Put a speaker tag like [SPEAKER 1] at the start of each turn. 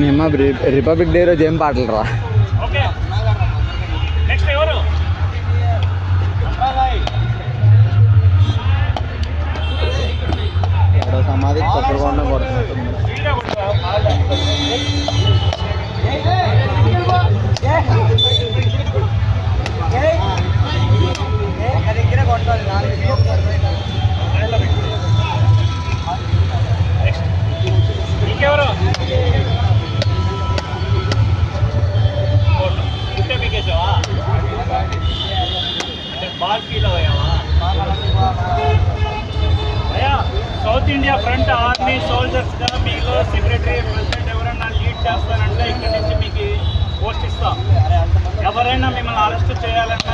[SPEAKER 1] మేము republic day రోజు ఏం పాటలు రా. ఎవరో సమాధి కొట్టుకోకుండా కొడుతున్నట్టుంది.
[SPEAKER 2] ఇంకెవరు పుట్టే పీకేసావా అంటే బాల్ ఫీల్ అయ్యావా? అయ్యా సౌత్ ఇండియా ఫ్రంట్ ఆర్మీ సోల్జర్స్గా మీలో సెక్రటరీ ప్రెసిడెంట్ ఎవరైనా లీడ్ చేస్తానంటే ఇక్కడి నుంచి మీకు పోస్ట్ ఇస్తాం. ఎవరైనా మిమ్మల్ని అరెస్ట్ చేయాలంటే